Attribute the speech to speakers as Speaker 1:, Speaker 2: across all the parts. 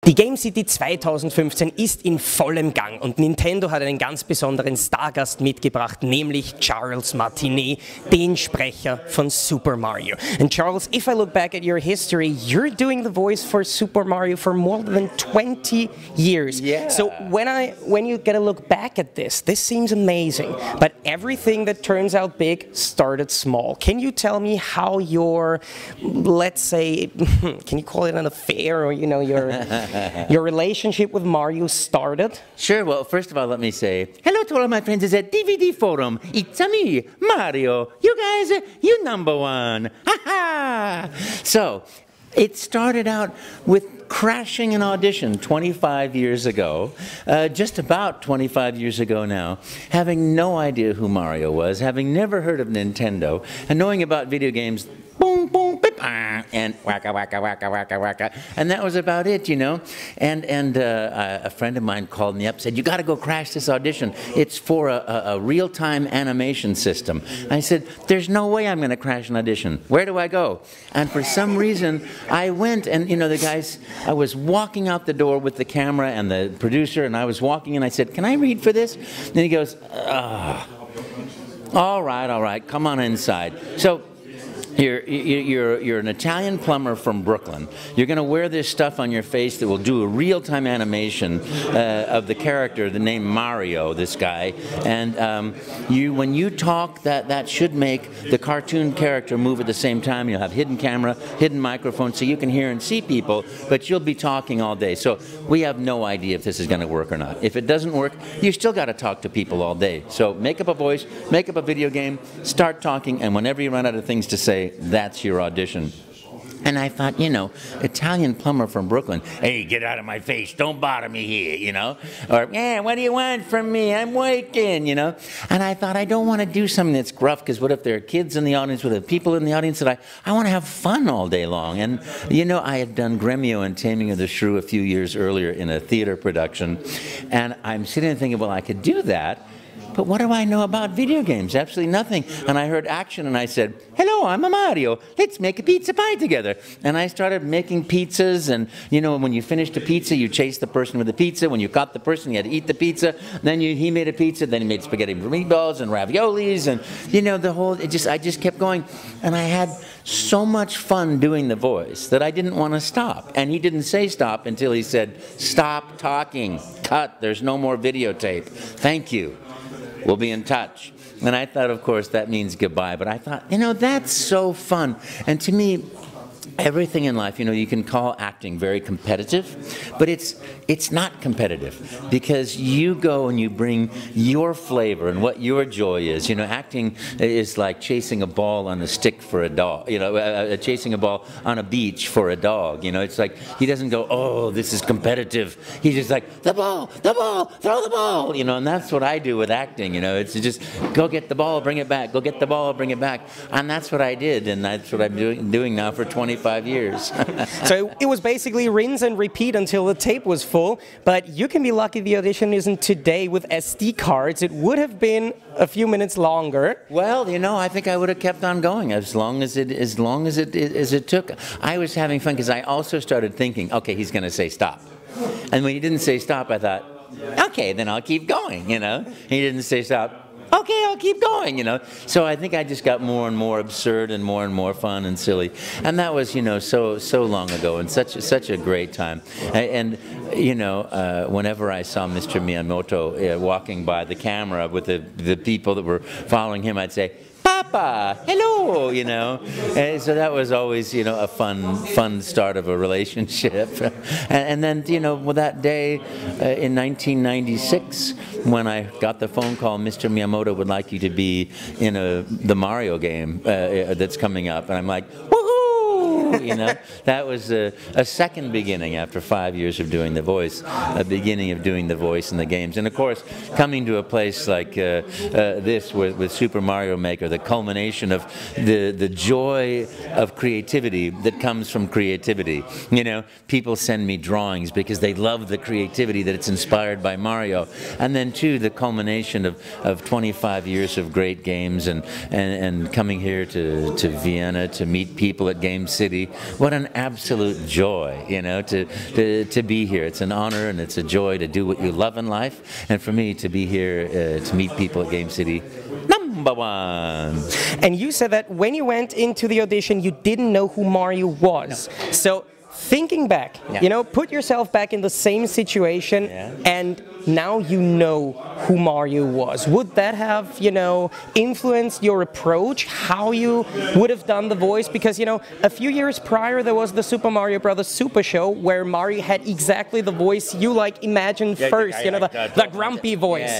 Speaker 1: Die Game City 2015 ist in vollem Gang und Nintendo hat einen ganz besonderen Stargast mitgebracht, nämlich Charles Martinet, den Sprecher von Super Mario. And Charles, if I look back at your history, you're doing the voice for Super Mario for more than 20 years.
Speaker 2: Yeah.
Speaker 1: So when you get a look back at this seems amazing, but everything that turns out big started small. Can you tell me how your, let's say, can you call it an affair, or your relationship with Mario started?
Speaker 2: Sure. Well, first of all, let me say hello to all of my friends at DVD Forum. It's me, Mario. You guys, you number one. Ha ha! So, it started out with crashing an audition 25 years ago, just about 25 years ago now, having no idea who Mario was, having never heard of Nintendo, and knowing about video games, boom, boom, beep, and wacka, wacka, wacka, wacka, wacka. And that was about it, you know. And a friend of mine called me up, said, you got to go crash this audition. It's for a real-time animation system. I said, there's no way I'm going to crash an audition. Where do I go? And for some reason, I went, and, you know, the guys, I was walking out the door with the camera and the producer, and I was walking, and I said, can I read for this? And he goes, all right, come on inside. So, You're an Italian plumber from Brooklyn. You're going to wear this stuff on your face that will do a real-time animation of the character, the name Mario, this guy. And when you talk, that should make the cartoon character move at the same time. You'll have hidden camera, hidden microphone, so you can hear and see people, but you'll be talking all day. So we have no idea if this is going to work or not. If it doesn't work, you still got to talk to people all day. So make up a voice, make up a video game, start talking, and whenever you run out of things to say, that's your audition. And I thought, you know, Italian plumber from Brooklyn, hey, get out of my face, don't bother me here, you know? Or, yeah, what do you want from me? I'm working, you know? And I thought, I don't want to do something that's gruff, because what if there are kids in the audience, what if people in the audience that I want to have fun all day long. And, you know, I had done Gremio and Taming of the Shrew a few years earlier in a theater production, and I'm sitting there thinking, well, I could do that, but what do I know about video games? Absolutely nothing. And I heard action and I said, hello, I'm a Mario. Let's make a pizza pie together. And I started making pizzas, and you know, when you finished a pizza, you chased the person with the pizza. When you caught the person, you had to eat the pizza. Then he made a pizza, then he made spaghetti meatballs and raviolis, and you know, I just kept going. And I had so much fun doing the voice that I didn't want to stop. And he didn't say stop until he said, stop talking, cut, there's no more videotape. Thank you. We'll be in touch. And I thought, of course, that means goodbye. But I thought, you know, that's so fun. And to me, everything in life, you know, you can call acting very competitive, but it's not competitive, because you go and you bring your flavor and what your joy is. You know, acting is like chasing a ball on a stick for a dog, you know, chasing a ball on a beach for a dog. You know, it's like, he doesn't go, oh, this is competitive. He's just like, the ball, throw the ball, you know, and that's what I do with acting. You know, it's just go get the ball, bring it back, go get the ball, bring it back. And that's what I did, and that's what I'm doing now for 25 years.
Speaker 1: So it was basically rinse and repeat until the tape was full, but you can be lucky the audition isn't today with SD cards. It would have been a few minutes longer.
Speaker 2: Well, you know, I think I would have kept on going as long as it took. I was having fun because I also started thinking, okay, he's going to say stop. And when he didn't say stop, I thought, okay, then I'll keep going, you know. He didn't say stop. Okay, I'll keep going, you know. So I think I just got more and more absurd and more fun and silly. And that was, you know, so long ago, and such a great time. And you know, whenever I saw Mr. Miyamoto walking by the camera with the people that were following him, I'd say, Papa, hello, you know. And so that was always, you know, a fun start of a relationship. And then, you know, well, that day in 1996, when I got the phone call, Mr. Miyamoto would like you to be in the Mario game that's coming up. And I'm like, woohoo! You know, that was a second beginning after 5 years of doing the voice, a beginning of doing the voice in the games. And of course, coming to a place like this with Super Mario Maker, the culmination of the joy of creativity that comes from creativity. You know, people send me drawings because they love the creativity that it's inspired by Mario. And then too, the culmination of 25 years of great games, and coming here to Vienna to meet people at Game City, City. What an absolute joy, you know, to be here. It's an honor and it's a joy to do what you love in life. And for me to be here to meet people at Game City, number one.
Speaker 1: And you said that when you went into the audition, you didn't know who Mario was. No. So thinking back, you know, put yourself back in the same situation and now you know who Mario was. Would that have, you know, influenced your approach, how you would have done the voice? Because, you know, a few years prior there was the Super Mario Brothers Super Show where Mario had exactly the voice you like imagined first, you know, the grumpy voice.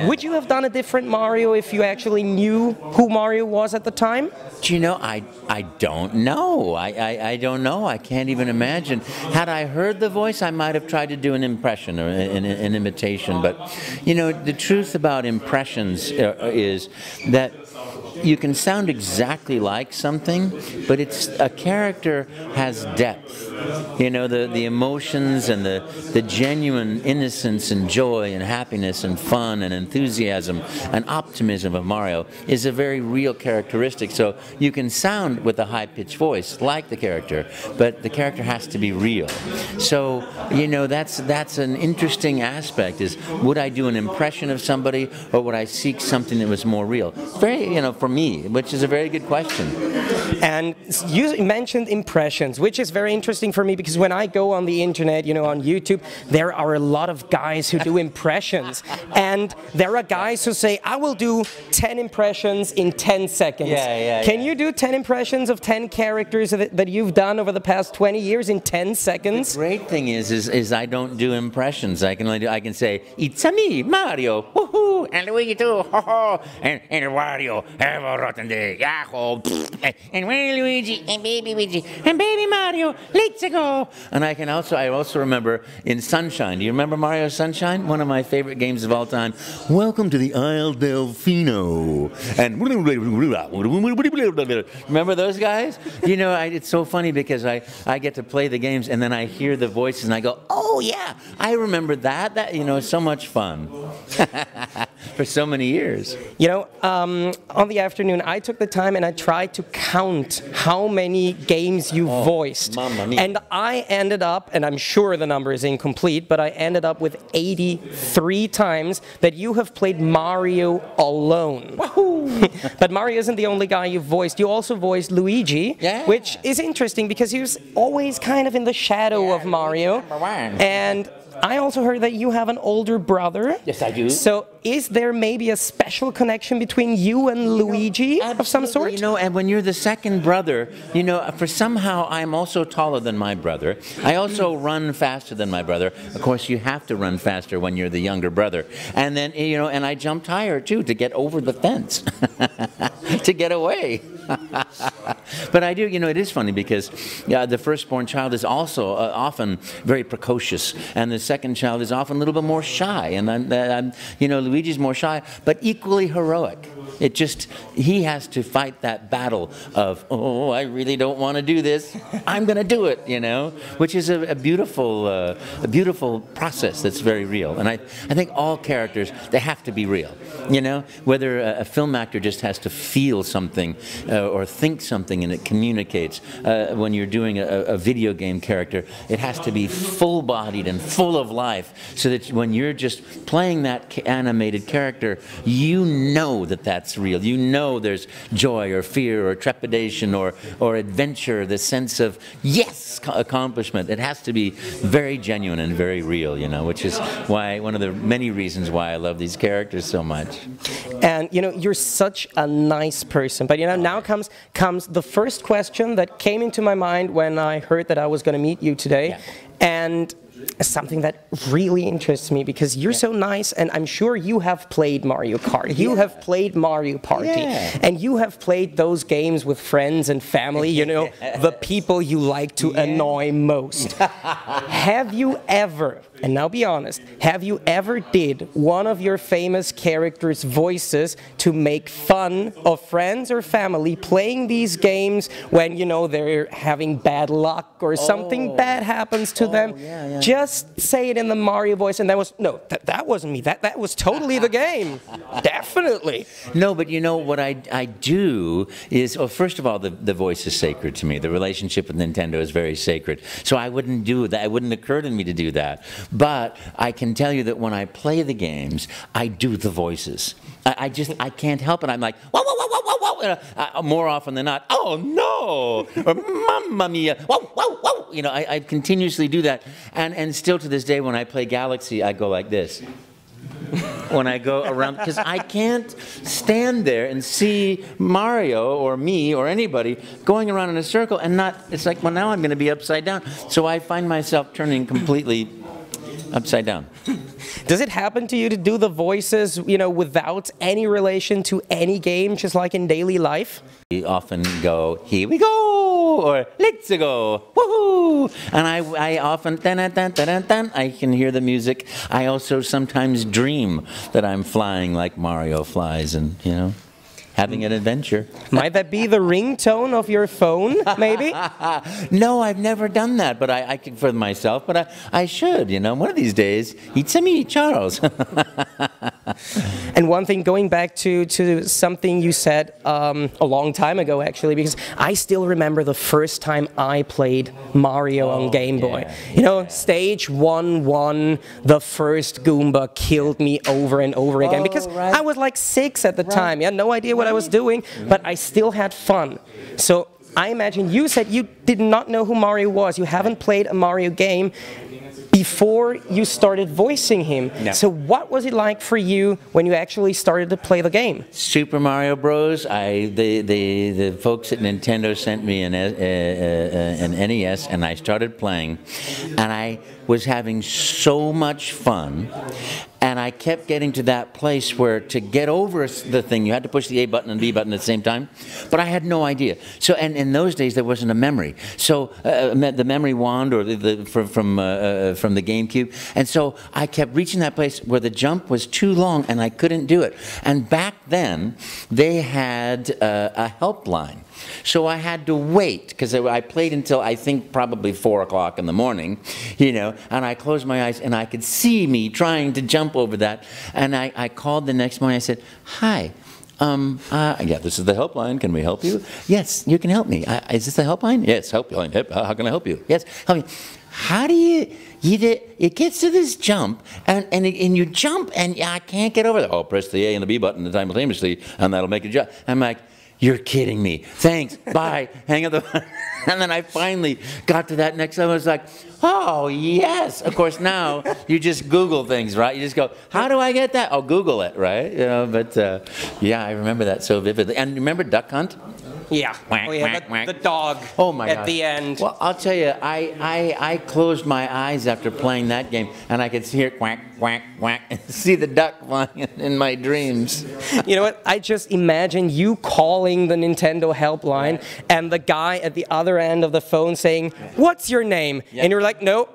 Speaker 1: Would you have done a different Mario if you actually knew who Mario was at the time?
Speaker 2: Do you know, I don't know. I don't know. I can't even imagine. Had I heard the voice, I might have tried to do an impression or an imitation. But, you know, the truth about impressions is that you can sound exactly like something, but it's a character has depth. You know, the emotions and the genuine innocence and joy and happiness and fun and enthusiasm and optimism of Mario is a very real characteristic. So you can sound with a high-pitched voice like the character, but the character has to be real. So, you know, that's an interesting aspect, is would I do an impression of somebody or would I seek something that was more real? Very, you know, for me, which is a very good question.
Speaker 1: And you mentioned impressions, which is very interesting for me because when I go on the internet, you know, on YouTube, there are a lot of guys who do impressions. And there are guys who say, I will do 10 impressions in 10 seconds. Can you do 10 impressions of 10 characters that you've done over the past 20 years in 10 seconds?
Speaker 2: The great thing is I don't do impressions. I can say, it's a me, Mario, woohoo, and Luigi too, ho ho, and Wario, have a rotten day, yahoo, and Luigi, and baby Mario, let's go. And I also remember in Sunshine. Do you remember Mario Sunshine? One of my favorite games of all time. Welcome to the Isle Delfino. And remember those guys? You know, it's so funny because I get to play the games and then I hear the voices and I go, oh yeah, I remember that. That, you know, is so much fun. For so many years.
Speaker 1: You know, on the afternoon, I took the time and I tried to count how many games you voiced. And I ended up, and I'm sure the number is incomplete, but I ended up with 83 times that you have played Mario alone. But Mario isn't the only guy you've voiced. You also voiced Luigi, which is interesting because he was always kind of in the shadow of Mario. And I also heard that you have an older brother.
Speaker 2: Yes, I do.
Speaker 1: So is there maybe a special connection between you and Luigi of some sort?
Speaker 2: You know, and when you're the second brother, you know, for somehow I'm also taller than my brother. I also run faster than my brother. Of course, you have to run faster when you're the younger brother. And then, you know, and I jump higher too to get over the fence, to get away. But I do, you know, it is funny because the firstborn child is also often very precocious, and the second child is often a little bit more shy. And you know, Luigi's more shy, but equally heroic. It just, he has to fight that battle of, oh, I really don't want to do this. I'm going to do it, you know, which is a beautiful process that's very real. And I think all characters, they have to be real, you know, whether a film actor just has to feel something or think something and it communicates. When you're doing a video game character, it has to be full-bodied and full of life so that when you're just playing that animated character, you know that that's real. You know there's joy or fear or trepidation or adventure, the sense of, yes, accomplishment. It has to be very genuine and very real, you know, which is why one of the many reasons why I love these characters so much.
Speaker 1: And, you know, you're such a nice person. But, you know, now comes the first question that came into my mind when I heard that I was going to meet you today. And something that really interests me because you're so nice, and I'm sure you have played Mario Kart, you have played Mario Party, and you have played those games with friends and family, you know, the people you like to annoy most. Have you ever, and now be honest, have you ever did one of your famous characters' voices to make fun of friends or family playing these games when, you know, they're having bad luck or something bad happens to them? just say it in the Mario voice, and that wasn't me. That was totally the game. Definitely.
Speaker 2: No, but you know what I do is, well, first of all, the voice is sacred to me. The relationship with Nintendo is very sacred. So I wouldn't do that. It wouldn't occur to me to do that. But I can tell you that when I play the games, I do the voices. I can't help it. I'm like, whoa, whoa, whoa, whoa, whoa, whoa. More often than not, oh no, or mamma mia, whoa, whoa, whoa. You know, I continuously do that. And still to this day, when I play Galaxy, I go like this. When I go around, because I can't stand there and see Mario or me or anybody going around in a circle and not, it's like, well, now I'm going to be upside down. So I find myself turning completely upside down.
Speaker 1: Does it happen to you to do the voices, you know, without any relation to any game, just like in daily life?
Speaker 2: We often go, here we go, or let's go, woohoo! And I often, dun, dun, dun, dun, dun, I can hear the music. I also sometimes dream that I'm flying like Mario flies and, you know, having an adventure.
Speaker 1: Might that be the ringtone of your phone, maybe?
Speaker 2: No, I've never done that, but I can for myself, but I should, you know. One of these days, it's me, Charles.
Speaker 1: And one thing, going back to something you said a long time ago, actually, because I still remember the first time I played Mario on Game Boy. You know, stage 1-1, the first Goomba killed me over and over again, because I was like 6 at the time. I had no idea what I was doing, but I still had fun. So I imagine you said you did not know who Mario was. You haven't played a Mario game before you started voicing him. No. So what was it like for you when you actually started to play the game?
Speaker 2: Super Mario Bros. The folks at Nintendo sent me an NES, and I started playing, and I was having so much fun. And I kept getting to that place where to get over the thing, you had to push the A button and B button at the same time. But I had no idea. So, and in those days, there wasn't a memory. So, the memory wand or from the GameCube. And so I kept reaching that place where the jump was too long and I couldn't do it. And back then, they had a helpline. So I had to wait, because I played until I think probably 4 o'clock in the morning, you know, and I closed my eyes and I could see me trying to jump over that. And I called the next morning. I said, hi, yeah, this is the helpline. Can we help you? Yes, you can help me. Is this the helpline? Yes, helpline. How can I help you? Yes, help me. How do it gets to this jump, and you jump, and I can't get over there. Oh, press the A and the B button simultaneously, and that'll make it jump. I'm like, you're kidding me. Thanks. Bye. Hang up the phone. And then I finally got to that next level. I was like, oh, yes. Of course, now you just Google things, right? You just go, how do I get that? Oh, Google it, right? You know, but yeah, I remember that so vividly. And remember Duck Hunt?
Speaker 1: Yeah. The dog at the end.
Speaker 2: Well, I'll tell you, I closed my eyes after playing that game, and I could hear quack, quack, quack, and see the duck flying in my dreams.
Speaker 1: You know what? I just imagine you calling the Nintendo Helpline and the guy at the other end of the phone saying, what's your name? And you're like, no.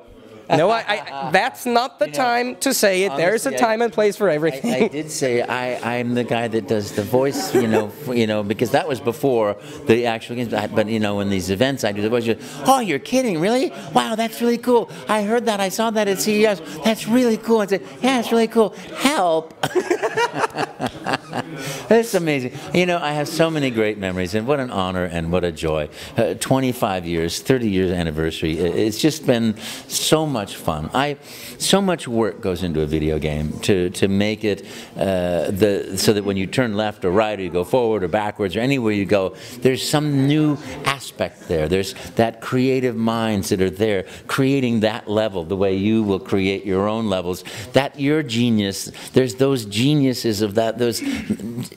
Speaker 1: No, that's not the time to say it. Honestly, there's a time and place for everything.
Speaker 2: I did say I'm the guy that does the voice, you know, because that was before the actual games. But you know, in these events, I do the voice. Oh, you're kidding, really? Wow, that's really cool. I heard that. I saw that at CES. That's really cool. I said, yeah, it's really cool. Help. That's amazing. You know, I have so many great memories, and what an honor and what a joy. 25 years, 30 years anniversary. It's just been so much fun. So much work goes into a video game to make it so that when you turn left or right, or you go forward or backwards, or anywhere you go, there's some new aspect there. There's that creative minds that are there, creating that level the way you will create your own levels. That your genius, there's those geniuses of that.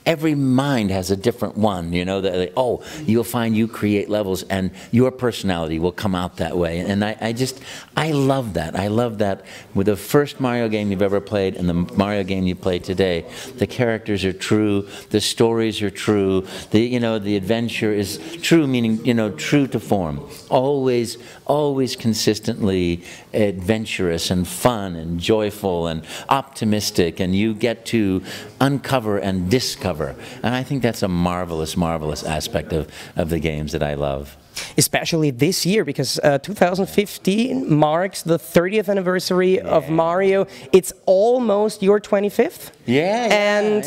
Speaker 2: Every mind has a different one, you know. Oh, you'll find you create levels, and your personality will come out that way. And I love that. I love that with the first Mario game you've ever played and the Mario game you play today. The characters are true. The stories are true. The adventure is true, meaning, you know, true to form. Always consistently adventurous and fun and joyful and optimistic, and you get to uncover and discover. And I think that's a marvelous, marvelous aspect of the games that I love.
Speaker 1: Especially this year, because 2015 marks the 30th anniversary of Mario. It's almost your 25th. And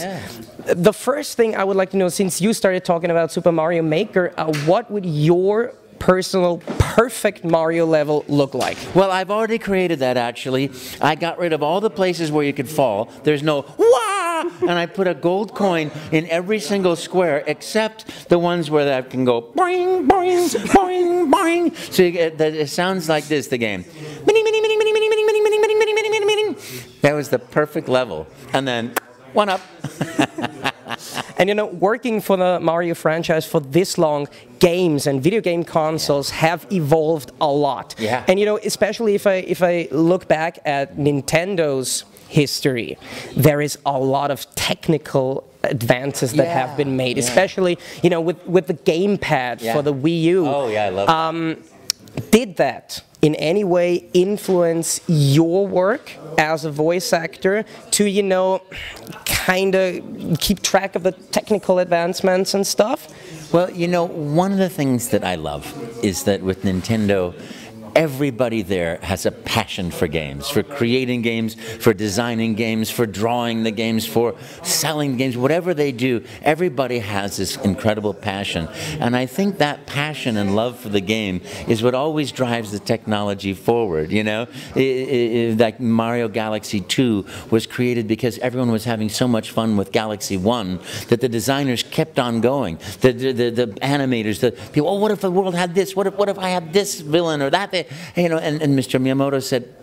Speaker 1: the first thing I would like to know, since you started talking about Super Mario Maker, what would your personal perfect Mario level look like?
Speaker 2: Well, I've already created that, actually. I got rid of all the places where you could fall. There's no wah, and I put a gold coin in every single square except the ones where that can go boing, boing, boing, boing. So it sounds like this, the game. That was the perfect level. And then one up.
Speaker 1: And you know, working for the Mario franchise for this long, games and video game consoles have evolved a lot. And you know, especially if I look back at Nintendo's history, there is a lot of technical advances that have been made, especially, you know, with the gamepad for the Wii U.
Speaker 2: Oh yeah, I love that.
Speaker 1: Did that in any way influence your work as a voice actor to, you know, kind of keep track of the technical advancements and stuff?
Speaker 2: Well, you know, one of the things that I love is that with Nintendo, everybody there has a passion for games, for creating games, for designing games, for drawing the games, for selling games, whatever they do, everybody has this incredible passion. And I think that passion and love for the game is what always drives the technology forward, you know? Like Mario Galaxy 2 was created because everyone was having so much fun with Galaxy 1 that the designers kept on going. The animators, the people, oh, what if the world had this? What if I had this villain or that? You know, and Mr. Miyamoto said,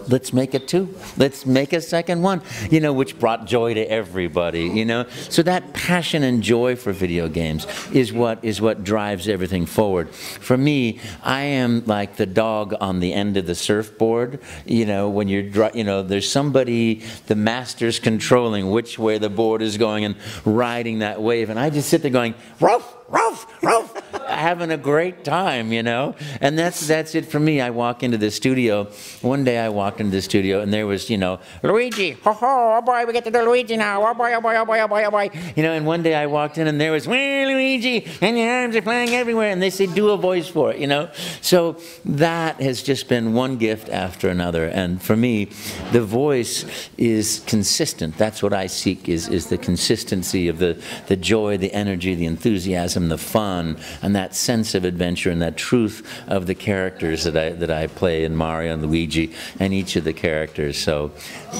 Speaker 2: let's make it 2. Let's make a second one, you know, which brought joy to everybody, you know. So that passion and joy for video games is what drives everything forward. For me, I am like the dog on the end of the surfboard, you know, when you're, you know, there's somebody, the master's controlling which way the board is going and riding that wave, and I just sit there going, ruff, ruff, ruff, having a great time, you know. And that's it for me. I walk into the studio. One day I walked into the studio and there was, you know, Luigi, ho ho, oh boy, we get to do Luigi now, oh boy, oh boy, oh boy, oh boy, oh boy. You know, and one day I walked in and there was, well, Luigi, and your arms are flying everywhere, and they say do a voice for it, you know. So that has just been one gift after another. And for me, the voice is consistent. That's what I seek, is the consistency of the joy, the energy, the enthusiasm, the fun, and that sense of adventure and that truth of the characters that I play in Mario and Luigi and each of the characters. So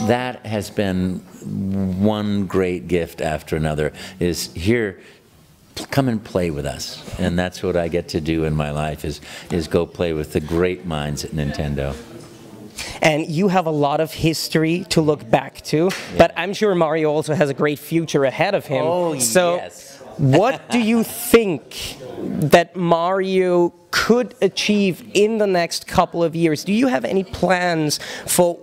Speaker 2: that has been one great gift after another, is here, come and play with us. And that's what I get to do in my life, is go play with the great minds at Nintendo.
Speaker 1: And you have a lot of history to look back to, but I'm sure Mario also has a great future ahead of him.
Speaker 2: Oh,
Speaker 1: so
Speaker 2: yes.
Speaker 1: What do you think that Mario could achieve in the next couple of years? Do you have any plans for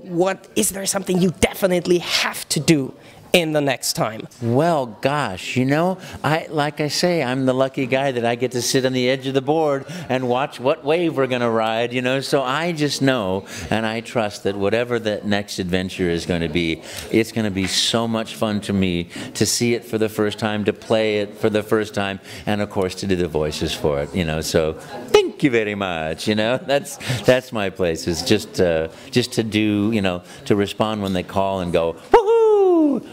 Speaker 1: is there something you definitely have to do in the next time?
Speaker 2: Well, gosh, you know, like I say, I'm the lucky guy that I get to sit on the edge of the board and watch what wave we're going to ride, you know. So I just know and I trust that whatever that next adventure is going to be, it's going to be so much fun to me to see it for the first time, to play it for the first time, and of course to do the voices for it, you know. So thank you very much, you know. That's my place, is just to do, you know, to respond when they call and go, woohoo!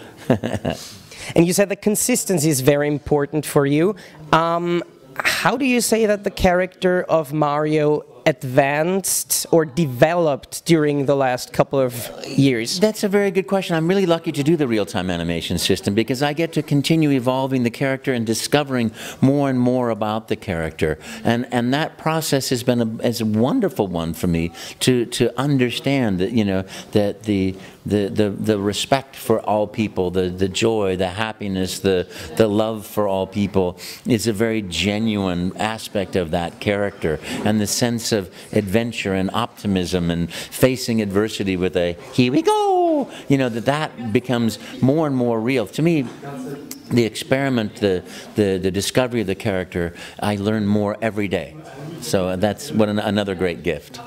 Speaker 1: And you said that consistency is very important for you. How do you say that the character of Mario advanced or developed during the last couple of years?
Speaker 2: That's a very good question. I'm really lucky to do the real-time animation system because I get to continue evolving the character and discovering more and more about the character. And that process has been a wonderful one for me to understand that, you know, that the respect for all people, the joy, the happiness, the love for all people is a very genuine aspect of that character, and the sense of adventure and optimism and facing adversity with a here we go, you know, that becomes more and more real. To me, the experiment, the discovery of the character, I learn more every day. So that's another great gift.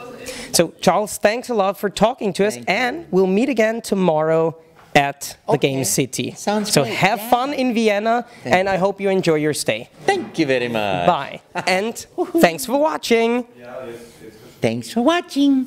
Speaker 1: So, Charles, thanks a lot for talking to us, and we'll meet again tomorrow at the Game City.
Speaker 2: Sounds
Speaker 1: so
Speaker 2: great.
Speaker 1: have fun in Vienna, and I hope you enjoy your stay.
Speaker 2: Thank you very much.
Speaker 1: Bye. And thanks for watching.
Speaker 2: Thanks for watching.